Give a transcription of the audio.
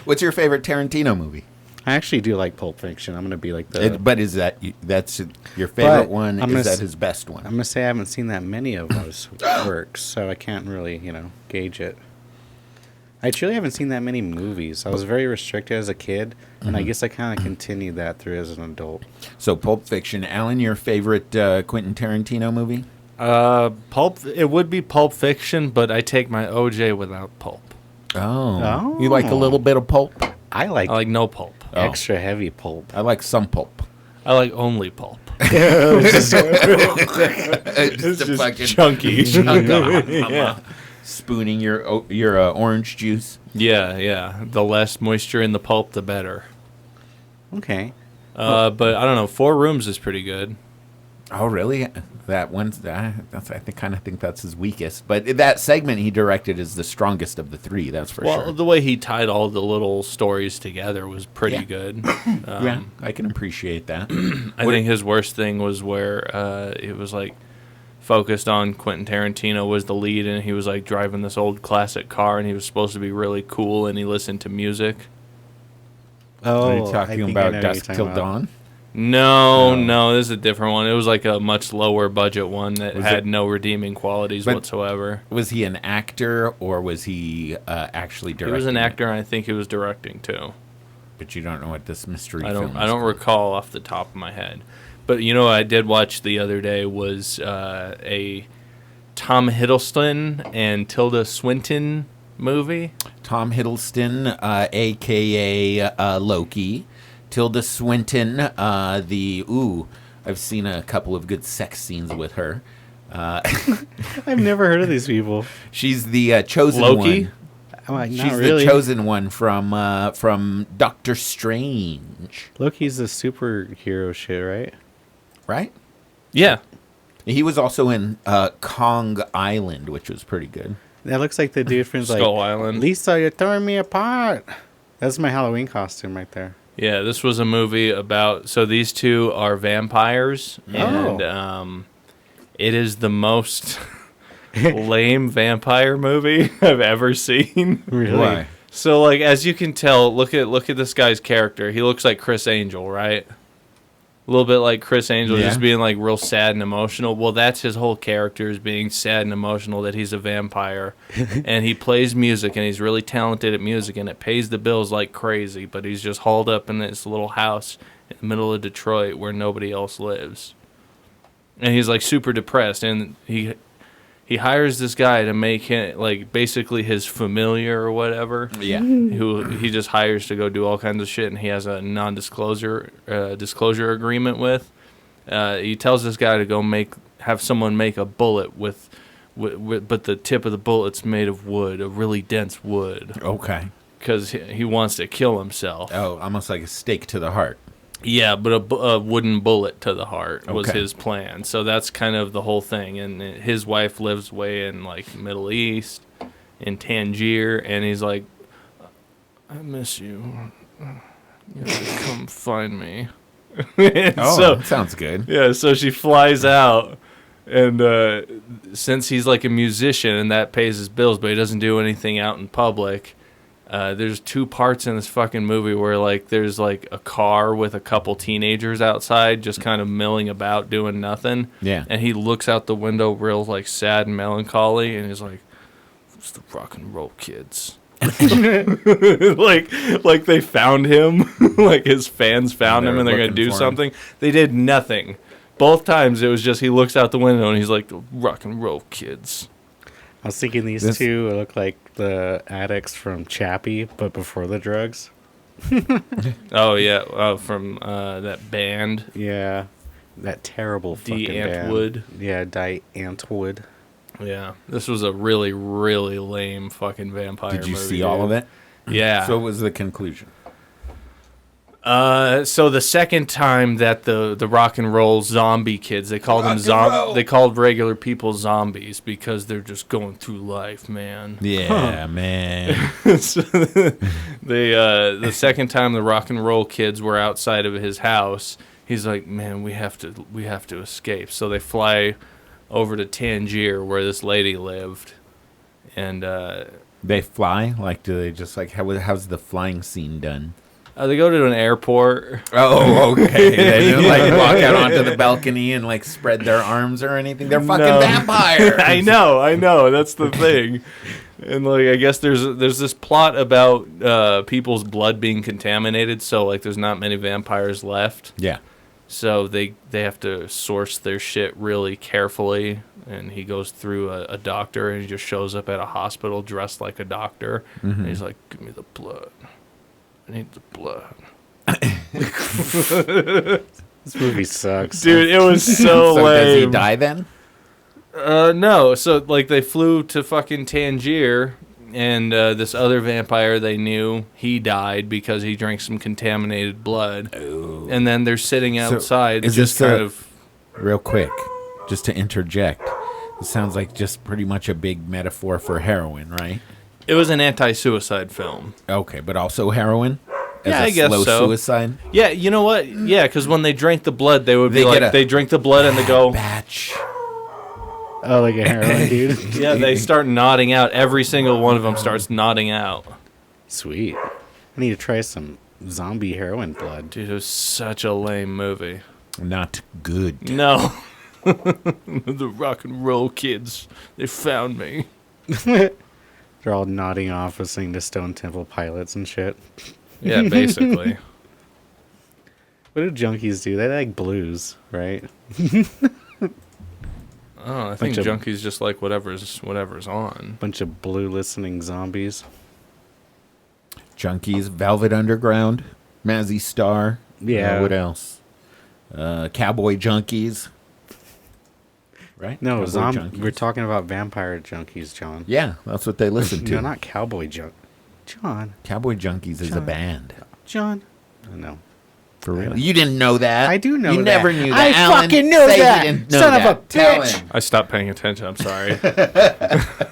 What's your favorite Tarantino movie? I actually do like Pulp Fiction. I'm going to be like But is that's your favorite one? Is that his best one? I'm going to say I haven't seen that many of those works, so I can't really, gauge it. I truly haven't seen that many movies. I was very restricted as a kid, and I guess I kind of continued that through as an adult. So Pulp Fiction. Alan, your favorite Quentin Tarantino movie? It would be Pulp Fiction, but I take my OJ without pulp. Oh. You like a little bit of pulp? I like no pulp. Extra heavy pulp. I like some pulp. I like only pulp. Just chunky. Spooning your orange juice. Yeah. The less moisture in the pulp, the better. Okay. But I don't know. 4 Rooms is pretty good. Oh, really? That one's I kind of think that's his weakest. But that segment he directed is the strongest of the 3. That's for sure. Well, the way he tied all the little stories together was pretty good. Yeah, I can appreciate that. I think his worst thing was where it was like focused on Quentin Tarantino was the lead, and he was like driving this old classic car, and he was supposed to be really cool, and he listened to music. Oh, are you talking about Dusk Till Dawn? No, this is a different one. It was like a much lower budget one that had no redeeming qualities whatsoever. Was he an actor, or was he actually directing? He was an actor, and I think he was directing too. But you don't know what this mystery film is. I don't recall off the top of my head. But what I did watch the other day was a Tom Hiddleston and Tilda Swinton movie. Tom Hiddleston, a.k.a. Loki. Tilda Swinton, I've seen a couple of good sex scenes with her. I've never heard of these people. She's the chosen Loki? one. She's the chosen one from Doctor Strange. Loki's the superhero shit, right? Right? Yeah. He was also in Kong Island, which was pretty good. That looks like the dude from Skull Island. Lisa, you're throwing me apart. That's my Halloween costume right there. Yeah, this was a movie about... So these two are vampires, and it is the most lame vampire movie I've ever seen. Really? Why? So, like, as you can tell, look at this guy's character. He looks like Chris Angel, right? A little bit like Chris Angel, just being, like, real sad and emotional. Well, that's his whole character, is being sad and emotional, that he's a vampire. And he plays music, and he's really talented at music, and it pays the bills like crazy. But he's just hauled up in this little house in the middle of Detroit where nobody else lives. And he's, like, super depressed, and he hires this guy to make him, like, basically his familiar or whatever. Yeah. Who he just hires to go do all kinds of shit, and he has a non-disclosure disclosure agreement with. He tells this guy to go have someone make a bullet with, but the tip of the bullet's made of wood, a really dense wood. Okay. Because he wants to kill himself. Oh, almost like a stake to the heart. Yeah, but a wooden bullet to the heart was his plan. So that's kind of the whole thing. And his wife lives way in, like, Middle East, in Tangier, and he's like, I miss you. You have to come find me. That sounds good. Yeah, so she flies out, and since he's like a musician and that pays his bills, but he doesn't do anything out in public, there's 2 parts in this fucking movie where, like, there's, like, a car with a couple teenagers outside just kind of milling about doing nothing. Yeah. And he looks out the window real, like, sad and melancholy, and he's like, it's the rock and roll kids. like they found him. Like, his fans found him and they're going to do something. They did nothing. Both times it was just he looks out the window and he's like, the rock and roll kids. I was thinking these two look like the addicts from Chappie, but before the drugs. Oh, yeah. From that band. Yeah. That terrible fucking band. Antwood. Yeah, Die Antwood. Yeah. This was a really, really lame fucking vampire movie. Did you see all of it? Yeah. So what was the conclusion? So the second time that the rock and roll zombie kids, they called they called regular people zombies because they're just going through life, man. Yeah, man. So the second time the rock and roll kids were outside of his house, he's like, man, we have to escape. So they fly over to Tangier where this lady lived, and They fly? Like, do they just, like, how's the flying scene done? They go to an airport. Oh, okay. They didn't, like, walk out onto the balcony and, like, spread their arms or anything. They're fucking vampires. I know. That's the thing. And, like, I guess there's this plot about people's blood being contaminated, so, like, there's not many vampires left. Yeah. So they have to source their shit really carefully, and he goes through a doctor, and he just shows up at a hospital dressed like a doctor, and he's like, "Give me the blood. I need the blood." This movie sucks. Dude, it was so lame. Does he die then? No. So, like, they flew to fucking Tangier, and this other vampire they knew, he died because he drank some contaminated blood. Oh. And then they're sitting outside, real quick, just to interject. It sounds like just pretty much a big metaphor for heroin, right? It was an anti-suicide film. Okay, but also heroin? Yeah, I guess slow so. Suicide? Yeah, you know what? Yeah, because when they drank the blood, they would be like, they drink the blood and they go... Batch. Oh, like a heroin dude? Yeah, they start nodding out. Every single one of them starts nodding out. Sweet. I need to try some zombie heroin blood. Dude, it was such a lame movie. Not good. No. The rock and roll kids, they found me. They're all nodding off listening to Stone Temple Pilots and shit. Yeah, basically. What do junkies do? They like blues, right? Oh, I think junkies just like whatever's on. Bunch of blue listening zombies. Junkies, Velvet Underground, Mazzy Star. Yeah. What else? Cowboy Junkies. Right? No, junkies. We're talking about vampire junkies, John. Yeah, that's what they listen to. No, not cowboy John. Cowboy Junkies is a band. John. I know. For real? You didn't know that. I do know you that. never knew that. I Alan, fucking knew that. Son of a Tell bitch. him. I stopped paying attention. I'm sorry.